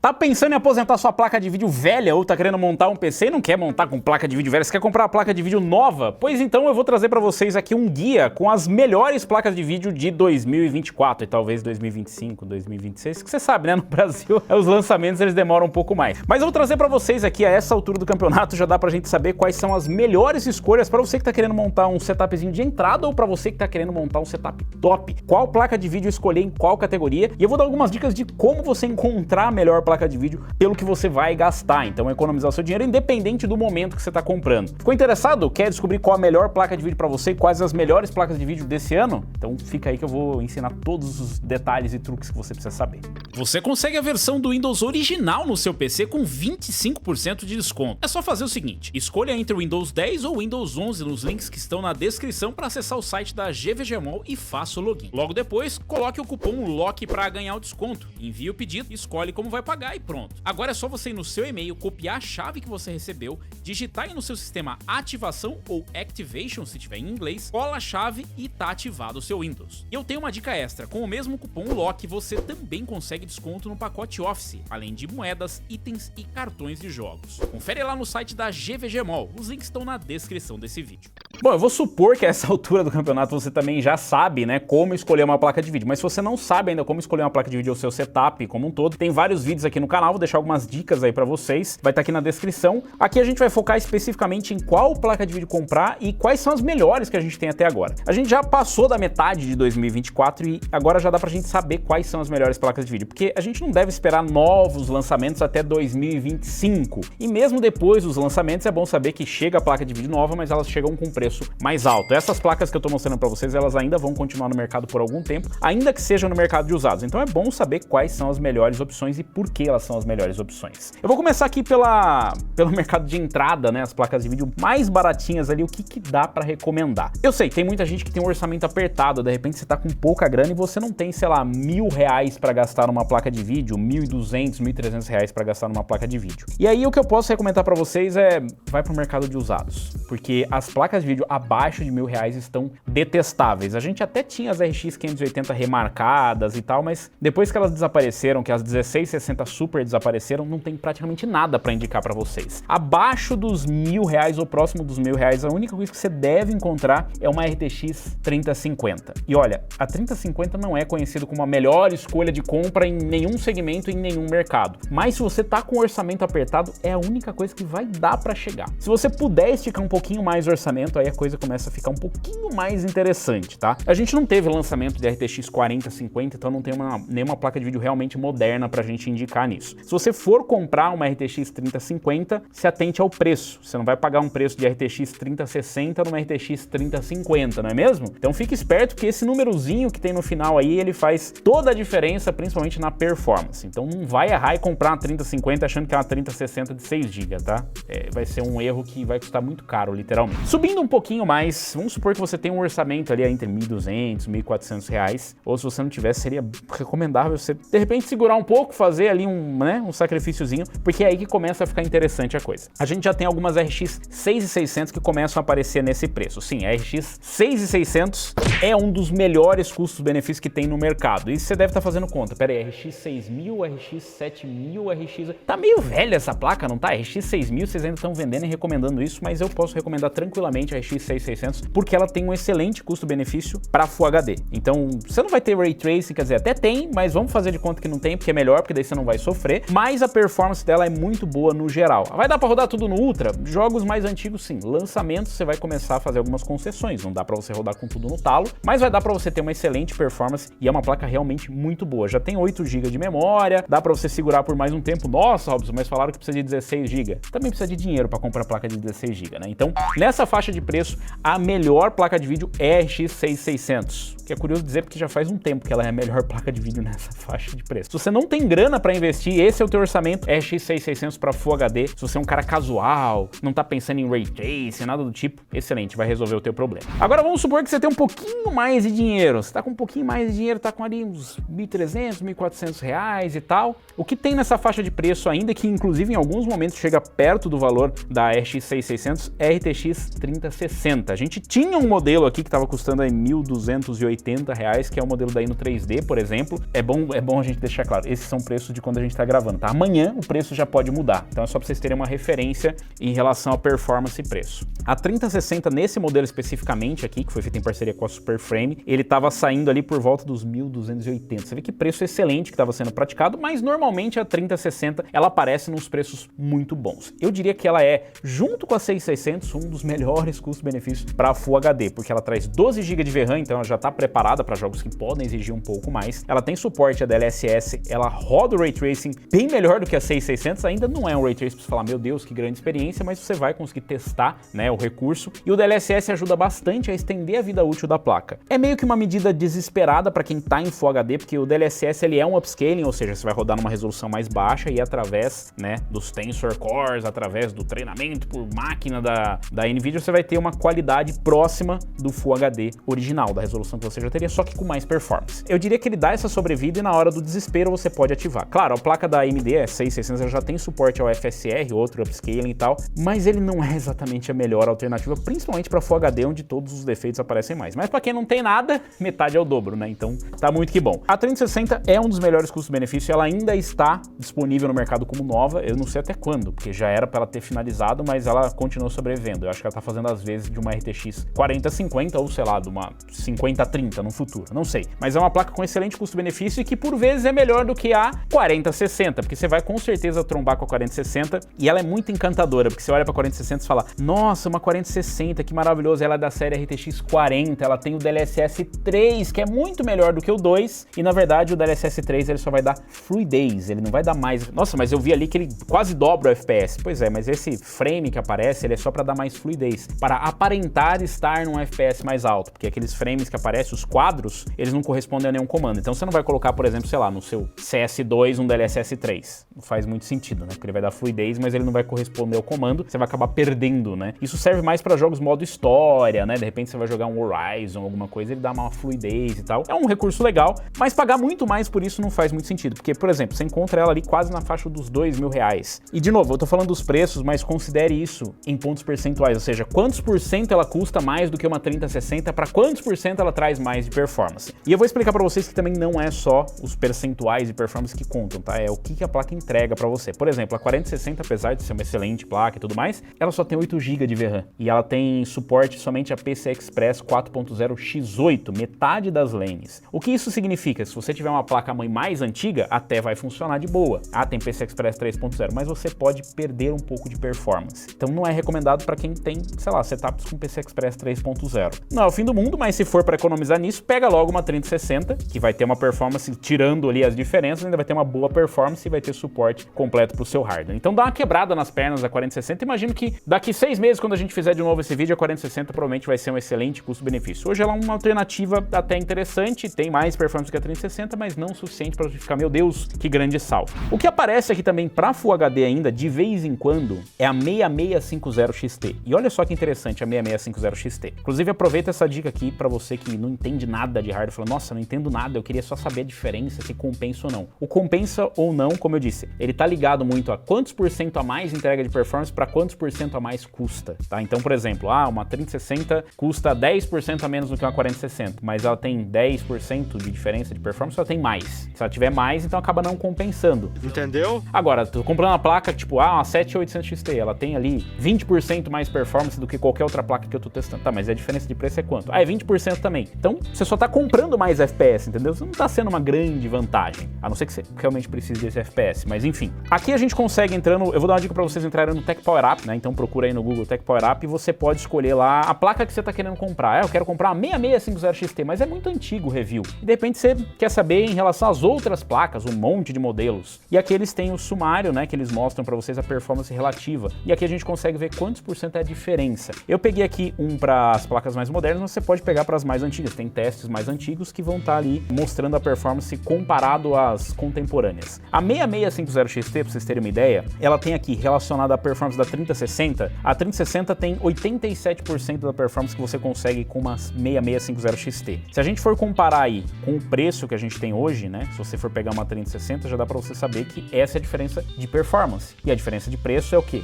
Tá pensando em aposentar sua placa de vídeo velha ou tá querendo montar um PC e não quer montar com placa de vídeo velha, você quer comprar uma placa de vídeo nova? Pois então eu vou trazer pra vocês aqui um guia com as melhores placas de vídeo de 2024 e talvez 2025, 2026, que você sabe, né, no Brasil os lançamentos eles demoram um pouco mais. Mas eu vou trazer pra vocês aqui a essa altura do campeonato, já dá pra gente saber quais são as melhores escolhas pra você que tá querendo montar um setupzinho de entrada ou pra você que tá querendo montar um setup top. Qual placa de vídeo escolher em qual categoria, e eu vou dar algumas dicas de como você encontrar a melhor placa de vídeo pelo que você vai gastar, então economizar o seu dinheiro independente do momento que você está comprando. Ficou interessado? Quer descobrir qual a melhor placa de vídeo para você e quais as melhores placas de vídeo desse ano? Então fica aí que eu vou ensinar todos os detalhes e truques que você precisa saber. Você consegue a versão do Windows original no seu PC com 25% de desconto. É só fazer o seguinte, escolha entre o Windows 10 ou Windows 11 nos links que estão na descrição para acessar o site da GVGmall e faça o login. Logo depois, coloque o cupom LOCK para ganhar o desconto. Envie o pedido, escolhe como vai pagar e pronto. Agora é só você ir no seu e-mail, copiar a chave que você recebeu, digitar aí no seu sistema ativação ou activation, se tiver em inglês, cola a chave e tá ativado o seu Windows. E eu tenho uma dica extra, com o mesmo cupom LOCK você também consegue desconto no pacote Office, além de moedas, itens e cartões de jogos. Confere lá no site da GVGmall, os links estão na descrição desse vídeo. Bom, eu vou supor que a essa altura do campeonato você também já sabe, né, como escolher uma placa de vídeo, mas se você não sabe ainda como escolher uma placa de vídeo ou seu setup como um todo, tem vários vídeos aqui no canal, vou deixar algumas dicas aí pra vocês, vai estar aqui na descrição. Aqui a gente vai focar especificamente em qual placa de vídeo comprar e quais são as melhores que a gente tem até agora. A gente já passou da metade de 2024 e agora já dá pra gente saber quais são as melhores placas de vídeo, porque a gente não deve esperar novos lançamentos até 2025, e mesmo depois dos lançamentos é bom saber que chega a placa de vídeo nova, mas elas chegam com preço mais alto. Essas placas que eu tô mostrando pra vocês, elas ainda vão continuar no mercado por algum tempo, ainda que seja no mercado de usados. Então é bom saber quais são as melhores opções e por que elas são as melhores opções. Eu vou começar aqui pelo mercado de entrada, né, as placas de vídeo mais baratinhas ali, o que dá pra recomendar. Eu sei, tem muita gente que tem um orçamento apertado, de repente você tá com pouca grana e você não tem, sei lá, R$1.000 pra gastar numa placa de vídeo, R$1.200, R$1.300 pra gastar numa placa de vídeo. E aí o que eu posso recomendar pra vocês é, vai pro mercado de usados, porque as placas de vídeo abaixo de R$1.000 estão detestáveis. A gente até tinha as RX 580 remarcadas e tal, mas depois que elas desapareceram, que as 1660 Super desapareceram, não tem praticamente nada para indicar para vocês. Abaixo dos R$1.000 ou próximo dos R$1.000, a única coisa que você deve encontrar é uma RTX 3050. E olha, a 3050 não é conhecida como a melhor escolha de compra em nenhum segmento e em nenhum mercado. Mas se você tá com um orçamento apertado, é a única coisa que vai dar para chegar. Se você puder esticar um pouquinho mais o orçamento, aí a coisa começa a ficar um pouquinho mais interessante, tá? A gente não teve lançamento de RTX 4050, então não tem nenhuma placa de vídeo realmente moderna pra gente indicar nisso. Se você for comprar uma RTX 3050, se atente ao preço. Você não vai pagar um preço de RTX 3060 numa RTX 3050, não é mesmo? Então fique esperto que esse númerozinho que tem no final aí, ele faz toda a diferença, principalmente na performance. Então não vai errar e comprar uma 3050 achando que é uma 3060 de 6 GB, tá? Vai ser um erro que vai custar muito caro, literalmente. Subindo um pouquinho mais, vamos supor que você tem um orçamento ali entre R$1.200, R$1.400, ou se você não tivesse, seria recomendável você, de repente, segurar um pouco, fazer ali um sacrifíciozinho, porque é aí que começa a ficar interessante a coisa. A gente já tem algumas RX 6600 que começam a aparecer nesse preço. Sim, a RX 6600 é um dos melhores custos-benefícios que tem no mercado. E você deve estar fazendo conta. Pera aí, RX 6000, RX 7000, RX... Tá meio velha essa placa, não tá? RX 6000, vocês ainda estão vendendo e recomendando isso, mas eu posso recomendar tranquilamente a RX 6600, porque ela tem um excelente custo-benefício para Full HD. Então, você não vai ter Ray Tracing, quer dizer, até tem, mas vamos fazer de conta que não tem, porque é melhor, porque daí você não vai sofrer, mas a performance dela é muito boa no geral. Vai dar para rodar tudo no Ultra? Jogos mais antigos, sim. Lançamentos, você vai começar a fazer algumas concessões, não dá para você rodar com tudo no talo, mas vai dar para você ter uma excelente performance e é uma placa realmente muito boa. Já tem 8 GB de memória, dá para você segurar por mais um tempo. Nossa, Robson, mas falaram que precisa de 16 GB. Também precisa de dinheiro para comprar placa de 16 GB, né? Então, nessa faixa de preço, a melhor placa de vídeo é a RX 6600, que é curioso dizer porque já faz um tempo que ela é a melhor placa de vídeo nessa faixa de preço. Se você não tem grana para investir, esse é o teu orçamento, RX 6600 para Full HD. Se você é um cara casual, não tá pensando em Ray Tracing, nada do tipo, excelente, vai resolver o teu problema. Agora vamos supor que você tem um pouquinho mais de dinheiro, você tá com um pouquinho mais de dinheiro, tá com ali uns R$1.300, R$1.400 e tal. O que tem nessa faixa de preço ainda, que inclusive em alguns momentos chega perto do valor da RX 6600, é a RTX 3070. 3060. A gente tinha um modelo aqui que estava custando aí R$1.280, que é o modelo da Inno 3D, por exemplo. É bom a gente deixar claro, esses são preços de quando a gente está gravando, tá? Amanhã o preço já pode mudar, então é só para vocês terem uma referência em relação a performance e preço. A 3060 nesse modelo especificamente aqui, que foi feita em parceria com a Superframe, ele estava saindo ali por volta dos 1.280. Você vê que preço excelente que estava sendo praticado, mas normalmente a 3060 ela aparece nos preços muito bons. Eu diria que ela é, junto com a 6600, um dos melhores custo-benefícios para Full HD, porque ela traz 12 GB de VRAM, então ela já está preparada para jogos que podem exigir um pouco mais. Ela tem suporte a DLSS, ela roda o Ray Tracing bem melhor do que a 6600, ainda não é um Ray Tracing para você falar, meu Deus, que grande experiência, mas você vai conseguir testar, né, o recurso. E o DLSS ajuda bastante a estender a vida útil da placa. É meio que uma medida desesperada para quem está em Full HD, porque o DLSS ele é um upscaling, ou seja, você vai rodar numa resolução mais baixa e através, né, dos Tensor Cores, através do treinamento por máquina da NVIDIA, você vai ter uma qualidade próxima do Full HD original, da resolução que você já teria, só que com mais performance. Eu diria que ele dá essa sobrevida e na hora do desespero você pode ativar. Claro, a placa da AMD, a 6600, ela já tem suporte ao FSR, outro upscaling e tal, mas ele não é exatamente a melhor alternativa, principalmente para Full HD, onde todos os defeitos aparecem mais. Mas para quem não tem nada, metade é o dobro, né? Então tá muito que bom. A 3060 é um dos melhores custos-benefícios, ela ainda está disponível no mercado como nova, eu não sei até quando, porque já era para ela ter finalizado, mas ela continuou sobrevivendo. Eu acho que ela tá fazendo às vezes de uma RTX 4050 ou sei lá, de uma 5030 no futuro, não sei. Mas é uma placa com excelente custo-benefício e que por vezes é melhor do que a 4060, porque você vai com certeza trombar com a 4060 e ela é muito encantadora, porque você olha pra 4060 e fala, nossa, uma 4060, que maravilhoso, ela é da série RTX 40, ela tem o DLSS 3, que é muito melhor do que o 2, e na verdade o DLSS 3 ele só vai dar fluidez, ele não vai dar mais... Nossa, mas eu vi ali que ele quase dobra o FPS. Pois é, mas esse frame que aparece, ele é só para dar mais fluidez, para aparentar estar num FPS mais alto, porque aqueles frames que aparecem, os quadros, eles não correspondem a nenhum comando. Então você não vai colocar, por exemplo, sei lá, no seu CS2 um DLSS 3. Não faz muito sentido, né? Porque ele vai dar fluidez, mas ele não vai corresponder ao comando, você vai acabar perdendo, né? Isso serve mais para jogos modo história, né? De repente você vai jogar um Horizon, alguma coisa, ele dá uma fluidez e tal. É um recurso legal, mas pagar muito mais por isso não faz muito sentido, porque, por exemplo, você encontra ela ali quase na faixa dos R$2.000. E de novo, eu tô falando dos preços, mas considere isso em pontos percentuais, ou seja, quantos por cento ela custa mais do que uma 3060, para quantos por cento ela traz mais de performance. E eu vou explicar para vocês que também não é só os percentuais de performance que contam, tá? É o que a placa entrega para você. Por exemplo, a 4060, apesar de ser uma excelente placa e tudo mais, ela só tem 8 GB de VRAM e ela tem suporte somente a PCI Express 4.0 X8, metade das lanes. O que isso significa? Se você tiver uma placa-mãe mais antiga, até vai funcionar de boa. Ah, tem PCI Express 3.0, mas você pode perder um pouco de performance. Então não é recomendado para quem tem, sei lá, setups com PCI Express 3.0. Não é o fim do mundo, mas se for para economizar nisso, pega logo uma 3060, que vai ter uma performance, tirando ali as diferenças, ainda vai ter uma boa performance e vai ter suporte completo para o seu hardware. Então dá uma quebrada nas pernas da 4060, imagino que daqui 6 meses, quando a gente fizer de novo esse vídeo, a 4060 provavelmente vai ser um excelente custo-benefício. Hoje ela é uma alternativa até interessante, tem mais performance que a 3060, mas não o suficiente para justificar, meu Deus, que grande salto. O que aparece aqui também para Full HD ainda, de vez em quando, é a 6650 XT. E olha só que interessante a 6650 XT. Inclusive, aproveita essa dica aqui para você que não entende nada de hardware, fala, nossa, não entendo nada, eu queria só saber a diferença, se compensa ou não. O compensa ou não, como eu disse, ele tá ligado muito a quantos por cento a mais entrega de performance para quantos por cento a mais custa, tá? Então, por exemplo, uma 3060 custa 10% a menos do que uma 4060, mas ela tem 10% de diferença de performance, ela tem mais. Se ela tiver mais, então acaba não compensando. Entendeu? Agora, tô comprando uma placa, tipo, uma 7800 XT, ela tem ali 20% mais performance do que qualquer outra placa que eu tô testando. Tá, mas a diferença de preço é quanto? É 20% também. Então, você só tá comprando mais FPS, entendeu? Você não tá sendo uma grande vantagem, a não ser que você realmente precise desse FPS, mas enfim. Aqui a gente consegue entrando, eu vou dar uma dica pra vocês entrarem no Tech Power Up, né? Então procura aí no Google Tech Power Up e você pode escolher lá a placa que você tá querendo comprar. Eu quero comprar uma 6650 XT, mas é muito antigo o review. E de repente você quer saber em relação às outras placas, um monte de modelos. E aqui eles têm o sumário, né? Que eles mostram pra vocês a performance relativa. E aqui a gente consegue ver quantos por cento é a diferença. Eu peguei aqui um para as placas mais modernas, mas você pode pegar para as mais antigas. Tem testes mais antigos que vão estar ali mostrando a performance comparado às contemporâneas. A 6650 XT, para vocês terem uma ideia, ela tem aqui relacionada à performance da 3060. A 3060 tem 87% da performance que você consegue com uma 6650 XT. Se a gente for comparar aí com o preço que a gente tem hoje, né? Se você for pegar uma 3060, já dá para você saber que essa é a diferença de performance. E a diferença de preço é o quê?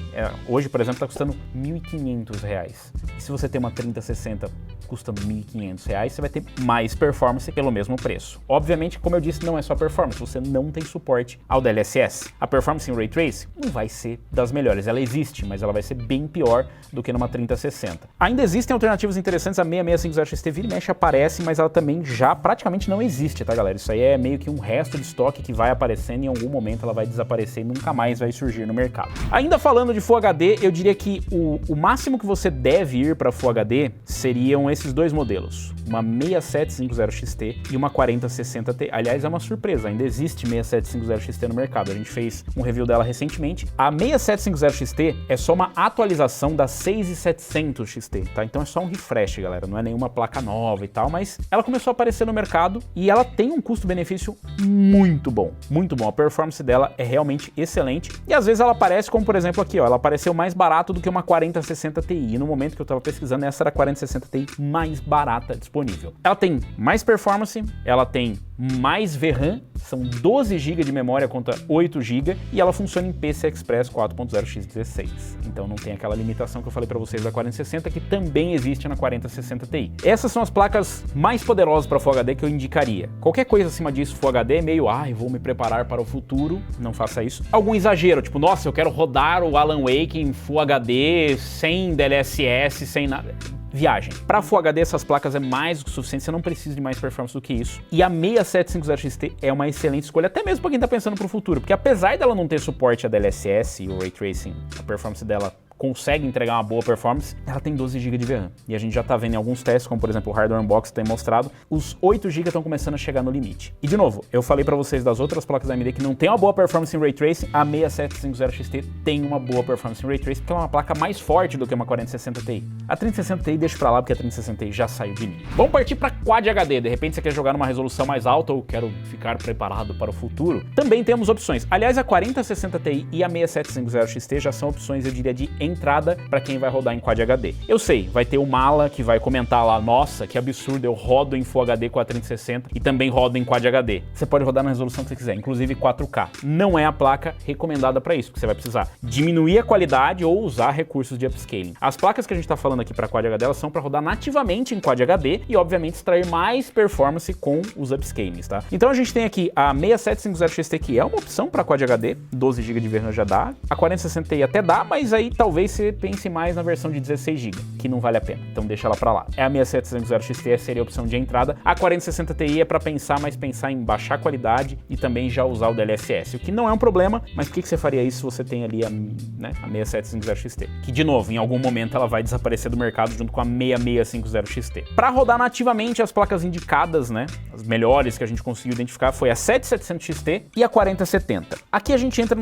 Hoje, por exemplo, está custando R$1.500. reais. E se você tem uma 3060 custando R$1.500, você vai ter mais performance pelo mesmo preço. Obviamente, como eu disse, não é só performance, você não tem suporte ao DLSS. A performance em Ray Tracing não vai ser das melhores, ela existe, mas ela vai ser bem pior do que numa 3060. Ainda existem alternativas interessantes, a 6650 XT vira e mexe aparece, mas ela também já praticamente não existe, tá galera? Isso aí é meio que um resto de estoque que vai aparecendo e em algum momento ela vai desaparecer e nunca mais vai surgir no mercado. Ainda falando de Full HD, eu diria que o máximo que você deve ir para Full HD seriam esses dois modelos, uma 6750 XT e uma 4060 Ti. Aliás, é uma surpresa, ainda existe 6750 XT no mercado, a gente fez um review dela recentemente. A 6750 XT é só uma atualização da 6700 XT, tá? Então é só um refresh, galera, não é nenhuma placa nova e tal, mas ela começou a aparecer no mercado e ela tem um custo-benefício muito bom, muito bom. A performance dela é realmente excelente e às vezes ela aparece como, por exemplo, aqui, ó, ela apareceu mais barato do que uma 4060 Ti e no momento que eu tava pesquisando, essa era a 4060 Ti mais barata disponível. Ela tem mais performance, ela tem mais VRAM, são 12 GB de memória contra 8 GB e ela funciona em PCI Express 4.0x16. Então não tem aquela limitação que eu falei para vocês da 4060 que também existe na 4060 Ti. Essas são as placas mais poderosas para Full HD que eu indicaria. Qualquer coisa acima disso, Full HD é meio, vou me preparar para o futuro, não faça isso. Algum exagero, tipo, nossa, eu quero rodar o Alan Wake em Full HD sem DLSS, sem nada. Viagem. Para Full HD essas placas é mais do que o suficiente, você não precisa de mais performance do que isso. E a 6750 XT é uma excelente escolha, até mesmo para quem tá pensando pro futuro, porque apesar dela não ter suporte a DLSS e o Ray Tracing, a performance dela consegue entregar uma boa performance, ela tem 12 GB de VRAM. E a gente já tá vendo em alguns testes, como por exemplo o Hardware Unboxing tem mostrado, os 8 GB estão começando a chegar no limite. E de novo, eu falei para vocês das outras placas da AMD que não tem uma boa performance em Ray Tracing, a 6750 XT tem uma boa performance em Ray Tracing, porque ela é uma placa mais forte do que uma 4060 Ti. A 3060 Ti deixa pra lá, porque a 3060 Ti já saiu de linha. Vamos partir para Quad HD, de repente você quer jogar numa resolução mais alta ou quero ficar preparado para o futuro. Também temos opções. Aliás, a 4060 Ti e a 6750 XT já são opções, eu diria, de entrada para quem vai rodar em Quad HD. Eu sei, vai ter o Mala que vai comentar lá, nossa, que absurdo, eu rodo em Full HD com a 3060 e também rodo em Quad HD. Você pode rodar na resolução que você quiser, inclusive 4K. Não é a placa recomendada para isso, porque você vai precisar diminuir a qualidade ou usar recursos de upscaling. As placas que a gente está falando aqui para Quad HD, elas são para rodar nativamente em Quad HD e obviamente extrair mais performance com os upscalings, tá? Então a gente tem aqui a 6750 XT, que é uma opção para Quad HD, 12 GB de VRAM já dá, a 4060 Ti até dá, mas aí talvez você pense mais na versão de 16 GB, que não vale a pena, então deixa ela pra lá. É a 6750 XT, seria a opção de entrada. A 4060 Ti é pra pensar, mas pensar em baixar a qualidade e também já usar o DLSS, o que não é um problema, mas por que você faria isso se você tem ali a 6750 XT? Que, de novo, em algum momento ela vai desaparecer do mercado junto com a 6650 XT. Pra rodar nativamente, as placas indicadas, né, as melhores que a gente conseguiu identificar foi a 7700 XT e a 4070. Aqui a gente entra,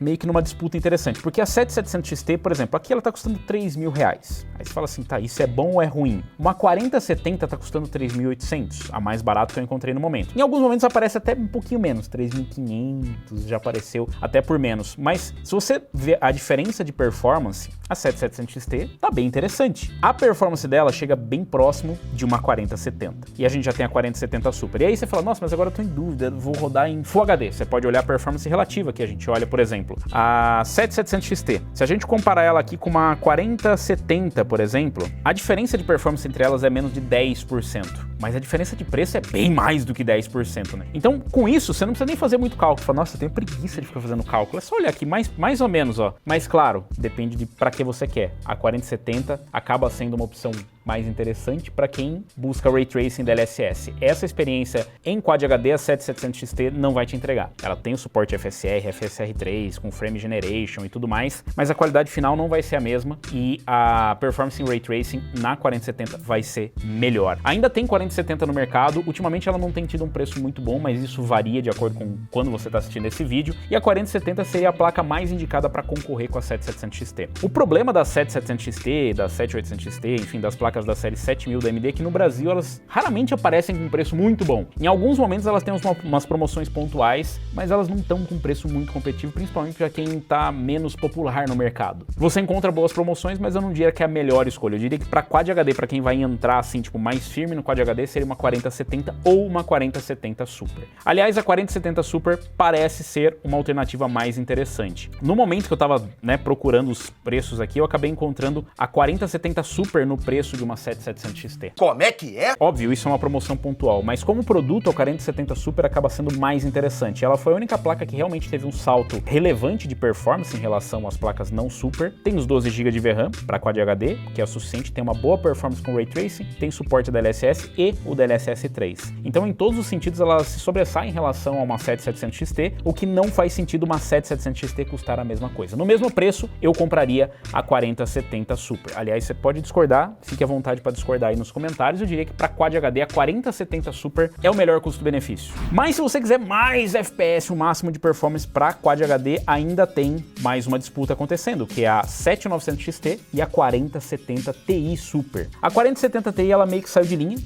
meio que numa disputa interessante, porque a 7700 XT, por exemplo, aqui ela tá custando R$3.000. Aí você fala assim, tá, isso é bom ou é ruim? Uma 4070 tá custando 3.800, a mais barata que eu encontrei no momento. Em alguns momentos aparece até um pouquinho menos, 3.500, já apareceu até por menos. Mas se você vê a diferença de performance, a 7700 XT tá bem interessante. A performance dela chega bem próximo de uma 4070. E a gente já tem a 4070 Super. E aí você fala, nossa, mas agora eu tô em dúvida, vou rodar em Full HD. Você pode olhar a performance relativa, que a gente olha, por exemplo, a 7700 XT. Se a gente comparar ela aqui com uma 4070, por exemplo, a diferença de performance entre elas é menos de 10%, mas a diferença de preço é bem mais do que 10%, né? Então, com isso, você não precisa nem fazer muito cálculo. Fala, nossa, eu tenho preguiça de ficar fazendo cálculo. É só olhar aqui, mais ou menos, ó. Mas claro, depende de para que você quer. A 4070 acaba sendo uma opção mais interessante para quem busca Ray Tracing DLSS. Essa experiência em Quad HD, a 7700 XT não vai te entregar. Ela tem o suporte FSR, FSR3, com Frame Generation e tudo mais, mas a qualidade final não vai ser a mesma e a performance em Ray Tracing na 4070 vai ser melhor. Ainda tem 4070 no mercado, ultimamente ela não tem tido um preço muito bom, mas isso varia de acordo com quando você está assistindo esse vídeo, e a 4070 seria a placa mais indicada para concorrer com a 7700 XT. O problema da 7700 XT, da 7800 XT, enfim, das placas placas da série 7000 da AMD que no Brasil elas raramente aparecem com um preço muito bom. Em alguns momentos elas têm umas promoções pontuais, mas elas não estão com preço muito competitivo, principalmente para quem está menos popular no mercado. Você encontra boas promoções, mas eu não diria que é a melhor escolha. Eu diria que para Quad HD, para quem vai entrar assim, tipo, mais firme no Quad HD, seria uma 4070 ou uma 4070 Super. Aliás, a 4070 Super parece ser uma alternativa mais interessante. No momento que eu estava, né, procurando os preços aqui, eu acabei encontrando a 4070 Super no preço de uma 7700 XT. Como é que é? Óbvio, isso é uma promoção pontual, mas como produto, a 4070 Super acaba sendo mais interessante. Ela foi a única placa que realmente teve um salto relevante de performance em relação às placas não Super. Tem os 12 GB de VRAM para Quad HD, que é o suficiente, tem uma boa performance com Ray Tracing, tem suporte da DLSS e o DLSS 3. Então, em todos os sentidos, ela se sobressai em relação a uma 7700 XT, o que não faz sentido uma 7700 XT custar a mesma coisa. No mesmo preço, eu compraria a 4070 Super. Aliás, você pode discordar, fique à vontade para discordar aí nos comentários. Eu diria que para Quad HD, a 4070 Super é o melhor custo-benefício. Mas se você quiser mais FPS, o máximo de performance para Quad HD, ainda tem mais uma disputa acontecendo, que é a 7900 XT e a 4070 Ti Super. A 4070 Ti, ela meio que saiu de linha,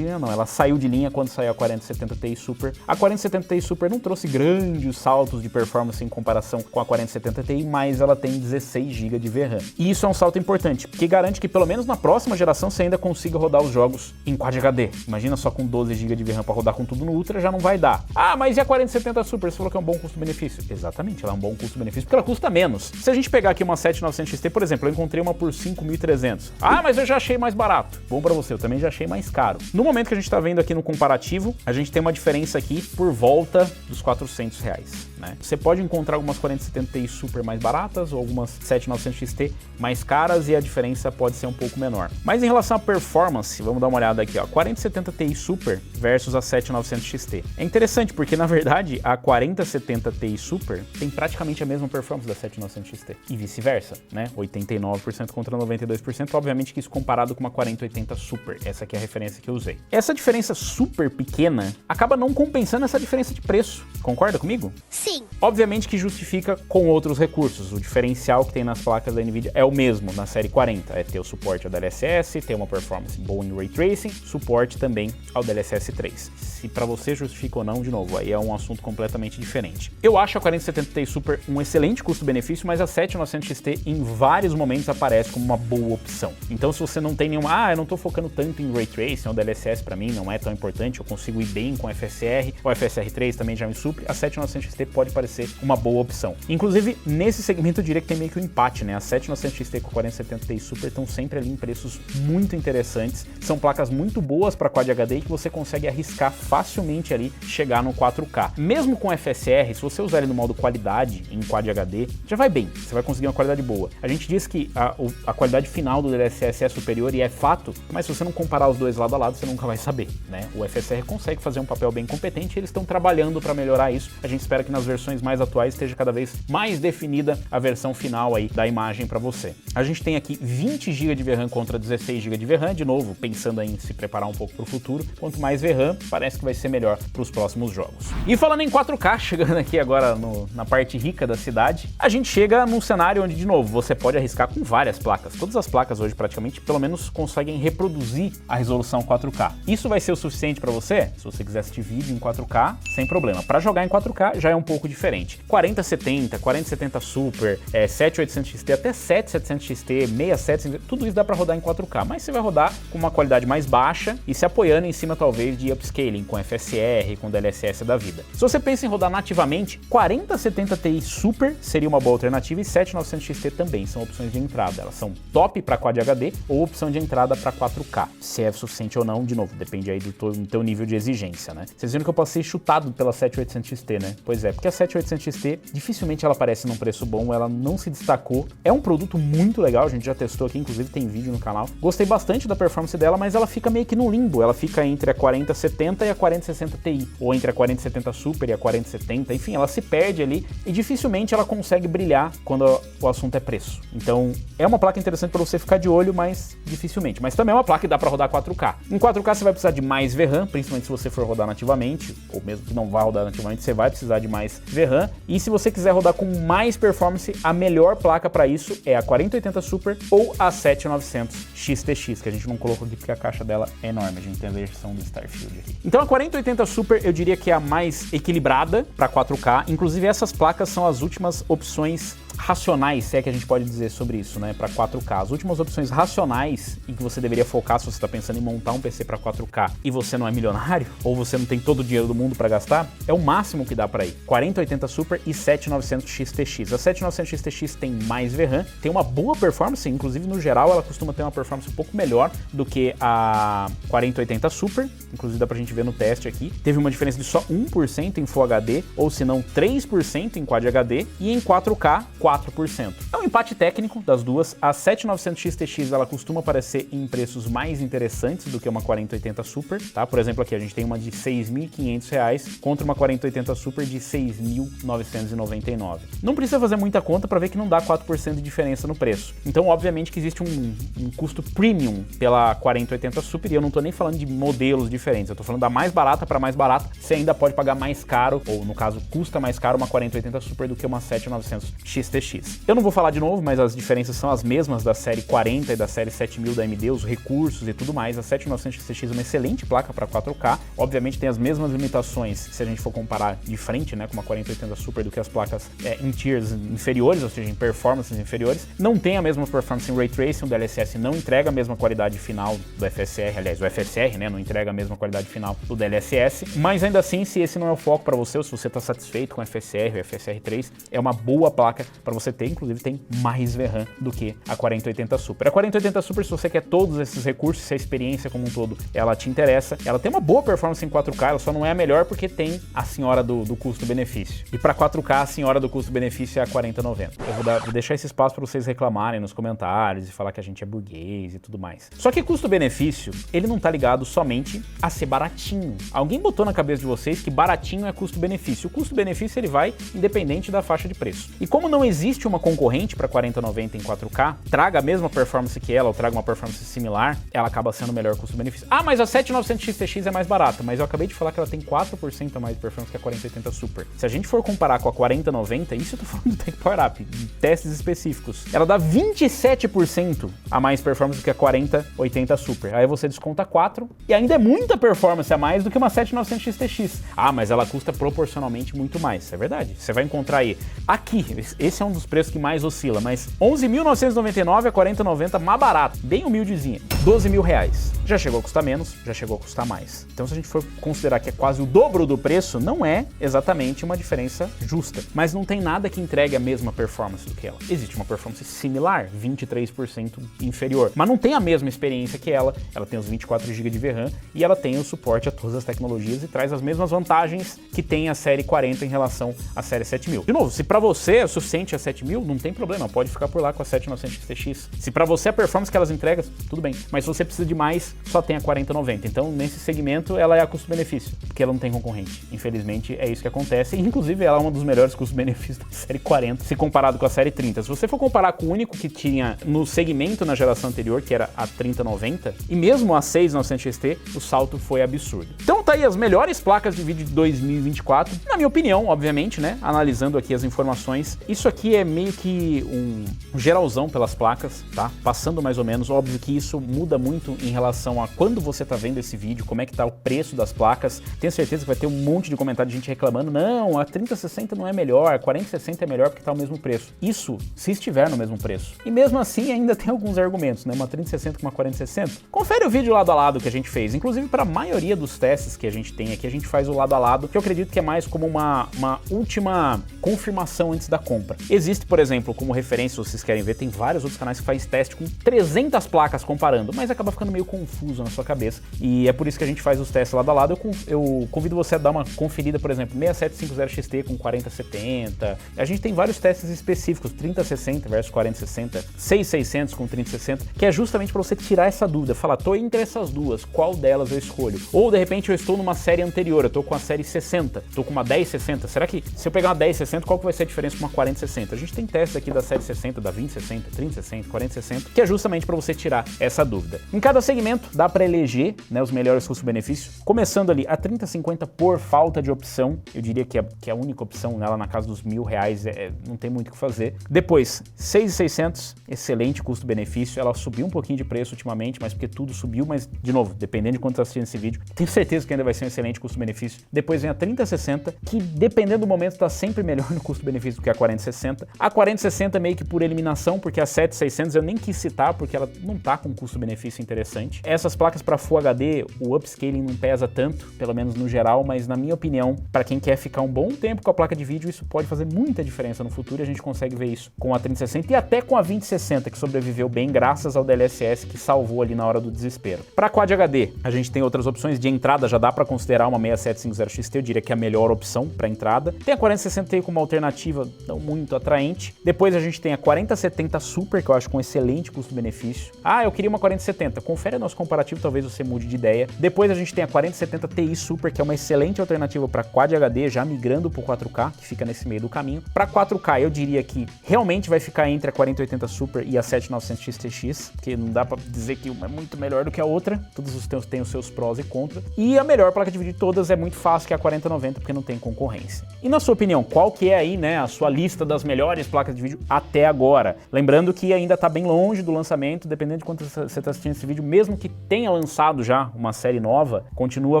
ela saiu de linha quando saiu a 4070 Ti Super. A 4070 Ti Super não trouxe grandes saltos de performance em comparação com a 4070 Ti, mas ela tem 16 GB de VRAM. E isso é um salto importante, porque garante que pelo menos na próxima geração você ainda consiga rodar os jogos em Quad HD. Imagina só com 12 GB de VRAM para rodar com tudo no Ultra, já não vai dar. Ah, mas e a 4070 Super? Você falou que é um bom custo-benefício. Exatamente, ela é um bom custo-benefício porque ela custa menos. Se a gente pegar aqui uma 7900 XT, por exemplo, eu encontrei uma por 5.300. Ah, mas eu já achei mais barato. Bom para você, eu também já achei mais caro. No momento que a gente está vendo aqui no comparativo, a gente tem uma diferença aqui por volta dos R$400, né? Você pode encontrar algumas 4070 Ti Super mais baratas ou algumas 7900 XT mais caras e a diferença pode ser um pouco menor. Mas em relação à performance, vamos dar uma olhada aqui, ó, 4070 Ti Super versus a 7900 XT. É interessante porque, na verdade, a 4070 Ti Super tem praticamente a mesma performance da 7900 XT e vice-versa, né? 89% contra 92%, obviamente que isso comparado com uma 4080 Super, essa aqui é a referência que eu usei. Essa diferença super pequena acaba não compensando essa diferença de preço, concorda comigo? Sim. Obviamente que justifica com outros recursos, o diferencial que tem nas placas da NVIDIA é o mesmo na série 40, é ter o suporte ao DLSS, ter uma performance boa em Ray Tracing, suporte também ao DLSS 3. Se para você justifica ou não, de novo, aí é um assunto completamente diferente. Eu acho a 4070 Ti Super um excelente custo-benefício, mas a 7900 XT em vários momentos aparece como uma boa opção. Então se você não tem nenhuma, eu não tô focando tanto em Ray Tracing, o DLSS para mim não é tão importante, eu consigo ir bem com FSR, o FSR 3 também já me supre, a 7900 XT pode parecer uma boa opção. Inclusive, nesse segmento eu diria que tem meio que um empate, né? A 7900 XT com a 4070 Ti Super estão sempre ali em preços muito interessantes, são placas muito boas para Quad HD e que você consegue arriscar facilmente ali chegar no 4K. Mesmo com FSR, se você usar ele no modo qualidade em Quad HD, já vai bem, você vai conseguir uma qualidade boa. A gente diz que a qualidade final do DLSS é superior e é fato, mas se você não comparar os dois lado a lado, você nunca vai saber, né? O FSR consegue fazer um papel bem competente e eles estão trabalhando para melhorar isso. A gente espera que nas versões mais atuais esteja cada vez mais definida a versão final aí da imagem para você. A gente tem aqui 20 GB de VRAM contra 16 GB de VRAM, de novo, pensando em se preparar um pouco para o futuro. Quanto mais VRAM, parece que vai ser melhor para os próximos jogos. E falando em 4K, chegando aqui agora na parte rica da cidade, a gente chega num cenário onde, de novo, você pode arriscar com várias placas. Todas as placas hoje praticamente, pelo menos, conseguem reproduzir a resolução 4K. Isso vai ser o suficiente para você? Se você quiser assistir vídeo em 4K, sem problema. Para jogar em 4K já é um pouco diferente. 4070, 4070 Super, 7800 XT, até 7700 XT, 6700, tudo isso dá para rodar em 4K, mas você vai rodar com uma qualidade mais baixa e se apoiando em cima talvez de upscaling com FSR, com DLSS da vida. Se você pensa em rodar nativamente, 4070 Ti Super seria uma boa alternativa e 7900 XT também são opções de entrada. Elas são top para Quad HD ou opção de entrada para 4K. Se é suficiente ou não, de novo, depende aí do teu nível de exigência, né? Vocês viram que eu passei chutado pela 7800 XT, né? Pois é, porque a 7800 XT dificilmente ela aparece num preço bom, ela não se destacou. É um produto muito legal, a gente já testou aqui, inclusive tem vídeo no canal. Gostei bastante da performance dela, mas ela fica meio que no limbo. Ela fica entre a 4070 e a 4060 Ti, ou entre a 4070 Super e a 4070, enfim, ela se perde ali e dificilmente ela consegue brilhar quando o assunto é preço. Então, é uma placa interessante para você ficar de olho, mas dificilmente. Mas também é uma placa que dá para rodar 4K. Em 4K você vai precisar de mais VRAM, principalmente se você for rodar nativamente, ou mesmo que não vá rodar nativamente, você vai precisar de mais mais VRAM. E se você quiser rodar com mais performance, a melhor placa para isso é a 4080 Super ou a 7900 XTX, que a gente não colocou aqui porque a caixa dela é enorme, a gente tem a versão do Starfield aqui. Então a 4080 Super eu diria que é a mais equilibrada para 4K, inclusive essas placas são as últimas opções racionais, se é que a gente pode dizer sobre isso, né, para 4K. As últimas opções racionais em que você deveria focar se você está pensando em montar um PC para 4K e você não é milionário, ou você não tem todo o dinheiro do mundo para gastar, é o máximo que dá para ir. 4080 Super e 7900 XTX. A 7900 XTX tem mais VRAM, tem uma boa performance, inclusive no geral ela costuma ter uma performance um pouco melhor do que a 4080 Super, inclusive dá pra gente ver no teste aqui. Teve uma diferença de só 1% em Full HD, ou se não 3% em Quad HD, e em 4K, 4%. É um empate técnico das duas. A 7900 XTX ela costuma aparecer em preços mais interessantes do que uma 4080 Super, tá? Por exemplo, aqui a gente tem uma de R$ 6.500 contra uma 4080 Super de R$ 6.999. Não precisa fazer muita conta para ver que não dá 4% de diferença no preço. Então, obviamente que existe um custo premium pela 4080 Super, e eu não tô nem falando de modelos diferentes, eu tô falando da mais barata para mais barata, você ainda pode pagar mais caro, ou no caso, custa mais caro uma 4080 Super do que uma 7900 XTX. Eu não vou falar de novo, mas as diferenças são as mesmas da série 40 e da série 7000 da AMD, os recursos e tudo mais. A 7900 XTX é uma excelente placa para 4K, obviamente tem as mesmas limitações se a gente for comparar de frente, né, com uma 4080 Super do que as placas em tiers inferiores, ou seja, em performances inferiores. Não tem a mesma performance em Ray Tracing, o DLSS não entrega a mesma qualidade final do FSR, aliás, o FSR, né, não entrega a mesma qualidade final do DLSS, mas ainda assim, se esse não é o foco para você, ou se você está satisfeito com o FSR, o FSR3, é uma boa placa para você ter, inclusive tem mais VRAM do que a 4080 Super. A 4080 Super, se você quer todos esses recursos, se a experiência como um todo ela te interessa, ela tem uma boa performance em 4K, ela só não é a melhor porque tem a senhora do custo-benefício. E para 4K, a senhora do custo-benefício é a 4090. Eu vou deixar esse espaço para vocês reclamarem nos comentários e falar que a gente é burguês e tudo mais. Só que custo-benefício, ele não tá ligado somente a ser baratinho. Alguém botou na cabeça de vocês que baratinho é custo-benefício. O custo-benefício ele vai independente da faixa de preço. E como não existe uma concorrente para 4090 em 4K, traga a mesma performance que ela ou traga uma performance similar, ela acaba sendo o melhor custo-benefício. Ah, mas a 7900 XTX é mais barata, mas eu acabei de falar que ela tem 4% a mais de performance que a 4080 Super. Se a gente for comparar com a 4090, isso eu tô falando do Tech Power Up, em testes específicos, ela dá 27% a mais performance do que a 4080 Super. Aí você desconta 4 e ainda é muita performance a mais do que uma 7900 XTX. Ah, mas ela custa proporcionalmente muito mais. É verdade. Você vai encontrar aí. Aqui, esse é um dos preços que mais oscila, mas 11.999 a 4090 mais barato, bem humildezinha. 12 mil reais. Já chegou a custar menos, já chegou a custar mais. Então se a gente for considerar que é quase o dobro do preço, não é exatamente uma diferença justa. Mas não tem nada que entregue a mesma performance do que ela. Existe uma performance similar, 23% inferior, mas não tem a mesma experiência que ela tem os 24 GB de VRAM e ela tem o suporte a todas as tecnologias e traz as mesmas vantagens que tem a série 40 em relação à série 7000. De novo, se pra você é suficiente a 7000, não tem problema, pode ficar por lá com a 7900 XTX. Se pra você a performance que elas entregam, tudo bem, mas se você precisa de mais, só tem a 4090. Então, nesse segmento, ela é a custo-benefício, porque ela não tem concorrente. Infelizmente, é isso que acontece, e inclusive ela é um dos melhores custos-benefícios da série 40, se comparado com a série 30. Se você for comparar com o único que tinha no segmento na geração anterior, que era a 3090, e mesmo a 6900 XT, o salto foi absurdo. Então tá aí as melhores placas de vídeo de 2024, na minha opinião, obviamente, né, analisando aqui as informações, isso aqui é meio que um geralzão pelas placas, tá? Passando mais ou menos, óbvio que isso muda muito em relação a quando você tá vendo esse vídeo, como é que tá o preço das placas. Tenho certeza que vai ter um monte de comentário de gente reclamando, não, a 3060 não é melhor, a 4060 é melhor porque tá o mesmo preço. Isso, se estiver no mesmo preço. E mesmo assim, ainda tem alguns argumentos, né? Uma 3060 com uma 4060. Confere o vídeo lado a lado que a gente fez. Inclusive, para a maioria dos testes que a gente tem aqui, a gente faz o lado a lado, que eu acredito que é mais como uma última confirmação antes da compra. Existe, por exemplo, como referência, se vocês querem ver, tem vários outros canais que faz teste com 300 placas comparando, mas acaba ficando meio confuso na sua cabeça. E é por isso que a gente faz os testes lado a lado. Eu convido você a dar uma conferida, por exemplo, 6750 XT com 4070. A gente tem vários testes específicos, 3060 versus 4060, 6600 com 3060, que é justamente para você tirar essa dúvida, falar, tô entre essas duas, qual delas eu escolho? Ou de repente eu estou numa série anterior, eu tô com a série 60, tô com uma 1060, será que se eu pegar uma 1060, qual que vai ser a diferença com uma 4060? A gente tem testes aqui da série 60, da 2060, 3060, 4060, que é justamente para você tirar essa dúvida. Em cada segmento dá para eleger, né, os melhores custo-benefício, começando ali a 3050 por falta de opção, eu diria que a única opção nela na casa dos R$1.000 não tem muito o que fazer. Depois, 6.600, excelente custo-benefício, ela subiu um pouquinho de preço ultimamente, mas porque tudo subiu, mas de novo, dependendo de quanto está assistindo esse vídeo, tenho certeza que ainda vai ser um excelente custo-benefício. Depois vem a 3060, que dependendo do momento está sempre melhor no custo-benefício do que a 4060. A 4060 meio que por eliminação, porque a 7600 eu nem quis citar, porque ela não tá com custo-benefício interessante. Essas placas para Full HD, o upscaling não pesa tanto, pelo menos no geral, mas na minha opinião, para quem quer ficar um bom tempo com a placa de vídeo, isso pode fazer muita diferença no futuro e a gente consegue ver isso com a 3060 e até com a 2060, que sobreviveu bem graças ao DLSS que salvou ali na hora do desespero. Para Quad HD, a gente tem outras opções de entrada, já dá para considerar uma 6750 XT, eu diria que é a melhor opção para entrada. Tem a 4060 Ti como alternativa não muito atraente. Depois a gente tem a 4070 Super, que eu acho com excelente custo-benefício. Ah, eu queria uma 4070, confere o nosso comparativo, talvez você mude de ideia. Depois a gente tem a 4070 Ti Super, que é uma excelente alternativa para Quad HD, já migrando para o 4K, que fica nesse meio do caminho. Para 4K, eu diria que realmente vai ficar entre a 4080 Super e a 7900 XTX, porque não dá para dizer que uma é muito melhor do que a outra, todos os têm os seus prós e contras. E a melhor placa de vídeo de todas é muito fácil, que é a 4090, porque não tem concorrência. E na sua opinião, qual que é aí, né, a sua lista das melhores placas de vídeo até agora? Lembrando que ainda tá bem longe do lançamento, dependendo de quanto você tá assistindo esse vídeo, mesmo que tenha lançado já uma série nova, continua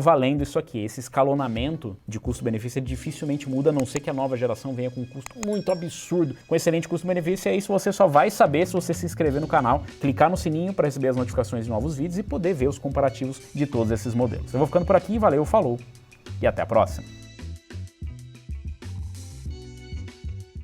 valendo isso aqui. Esse escalonamento de custo-benefício dificilmente muda, a não ser que a nova geração venha com um custo muito absurdo, com excelente custo-benefício, e é isso você só vai saber se você se inscrever no canal, clicar no sininho para receber as notificações de novos vídeos e poder ver os comparativos de todos esses modelos. Eu vou ficando por aqui, valeu, falou e até a próxima!